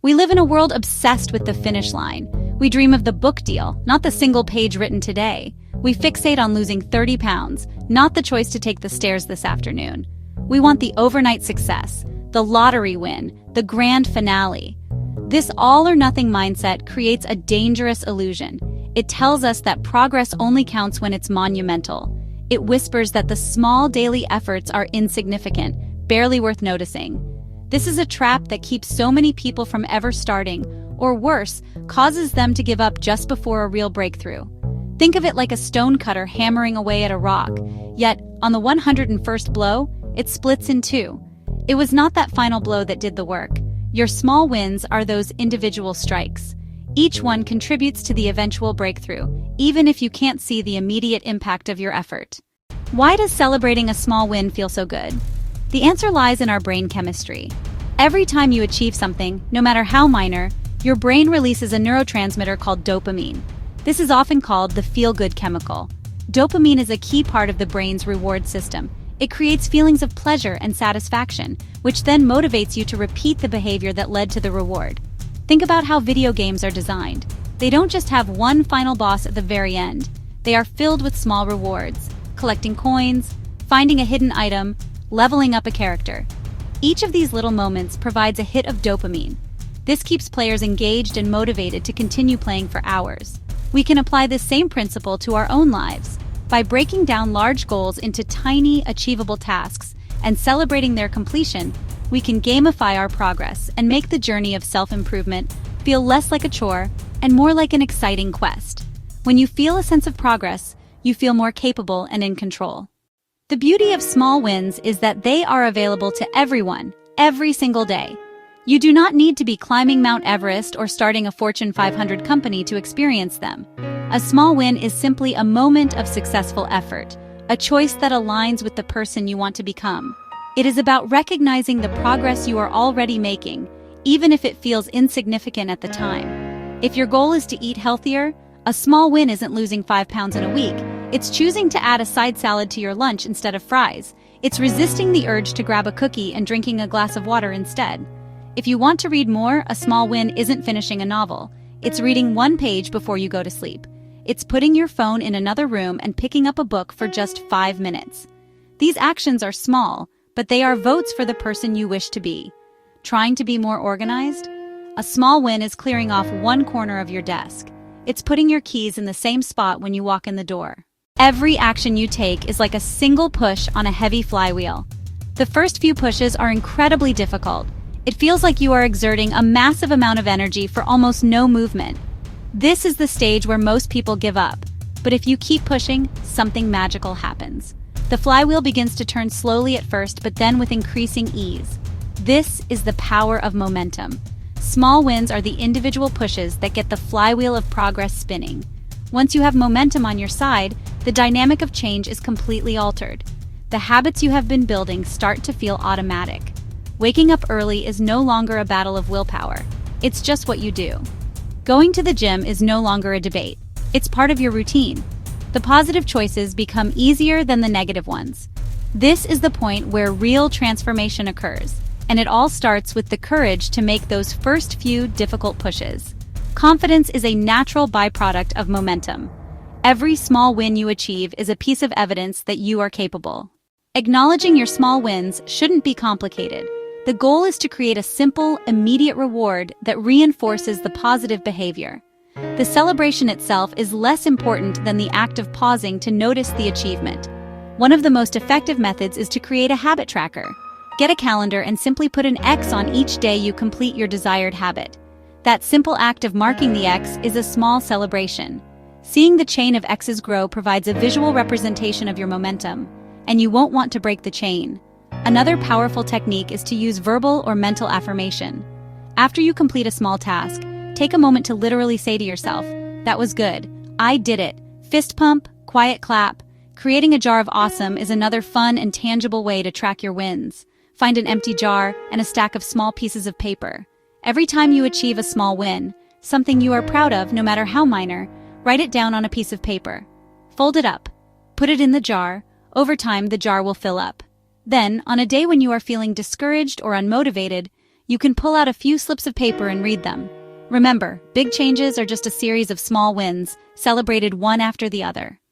We live in a world obsessed with the finish line. We dream of the book deal, not the single page written today. We fixate on losing 30 pounds, not the choice to take the stairs this afternoon. We want the overnight success, the lottery win, the grand finale. This all-or-nothing mindset creates a dangerous illusion. It tells us that progress only counts when it's monumental. It whispers that the small daily efforts are insignificant, barely worth noticing. This is a trap that keeps so many people from ever starting, or worse, causes them to give up just before a real breakthrough. Think of it like a stonecutter hammering away at a rock, yet, on the 101st blow, it splits in two. It was not that final blow that did the work. Your small wins are those individual strikes. Each one contributes to the eventual breakthrough, even if you can't see the immediate impact of your effort. Why does celebrating a small win feel so good? The answer lies in our brain chemistry. Every time you achieve something, no matter how minor, your brain releases a neurotransmitter called dopamine. This is often called the feel-good chemical. Dopamine is a key part of the brain's reward system. It creates feelings of pleasure and satisfaction, which then motivates you to repeat the behavior that led to the reward. Think about how video games are designed. They don't just have one final boss at the very end. They are filled with small rewards, collecting coins, finding a hidden item, leveling up a character. Each of these little moments provides a hit of dopamine. This keeps players engaged and motivated to continue playing for hours. We can apply this same principle to our own lives. By breaking down large goals into tiny, achievable tasks and celebrating their completion, we can gamify our progress and make the journey of self-improvement feel less like a chore and more like an exciting quest. When you feel a sense of progress, you feel more capable and in control. The beauty of small wins is that they are available to everyone, every single day. You do not need to be climbing Mount Everest or starting a Fortune 500 company to experience them. A small win is simply a moment of successful effort, a choice that aligns with the person you want to become. It is about recognizing the progress you are already making, even if it feels insignificant at the time. If your goal is to eat healthier, a small win isn't losing 5 pounds in a week. It's choosing to add a side salad to your lunch instead of fries. It's resisting the urge to grab a cookie and drinking a glass of water instead. If you want to read more, a small win isn't finishing a novel. It's reading one page before you go to sleep. It's putting your phone in another room and picking up a book for just 5 minutes. These actions are small, but they are votes for the person you wish to be. Trying to be more organized? A small win is clearing off one corner of your desk. It's putting your keys in the same spot when you walk in the door. Every action you take is like a single push on a heavy flywheel. The first few pushes are incredibly difficult. It feels like you are exerting a massive amount of energy for almost no movement. This is the stage where most people give up. But if you keep pushing, something magical happens. The flywheel begins to turn slowly at first, but then with increasing ease. This is the power of momentum. Small wins are the individual pushes that get the flywheel of progress spinning. Once you have momentum on your side, the dynamic of change is completely altered. The habits you have been building start to feel automatic. Waking up early is no longer a battle of willpower. It's just what you do. Going to the gym is no longer a debate. It's part of your routine. The positive choices become easier than the negative ones. This is the point where real transformation occurs, and it all starts with the courage to make those first few difficult pushes. Confidence is a natural byproduct of momentum. Every small win you achieve is a piece of evidence that you are capable. Acknowledging your small wins shouldn't be complicated. The goal is to create a simple, immediate reward that reinforces the positive behavior. The celebration itself is less important than the act of pausing to notice the achievement. One of the most effective methods is to create a habit tracker. Get a calendar and simply put an X on each day you complete your desired habit. That simple act of marking the X is a small celebration. Seeing the chain of X's grow provides a visual representation of your momentum, and you won't want to break the chain. Another powerful technique is to use verbal or mental affirmation. After you complete a small task, take a moment to literally say to yourself, "That was good. I did it." Fist pump, quiet clap. Creating a jar of awesome is another fun and tangible way to track your wins. Find an empty jar and a stack of small pieces of paper. Every time you achieve a small win, something you are proud of, no matter how minor, write it down on a piece of paper. Fold it up. Put it in the jar. Over time, the jar will fill up. Then, on a day when you are feeling discouraged or unmotivated, You can pull out a few slips of paper and read them. Remember, big changes are just a series of small wins, celebrated one after the other.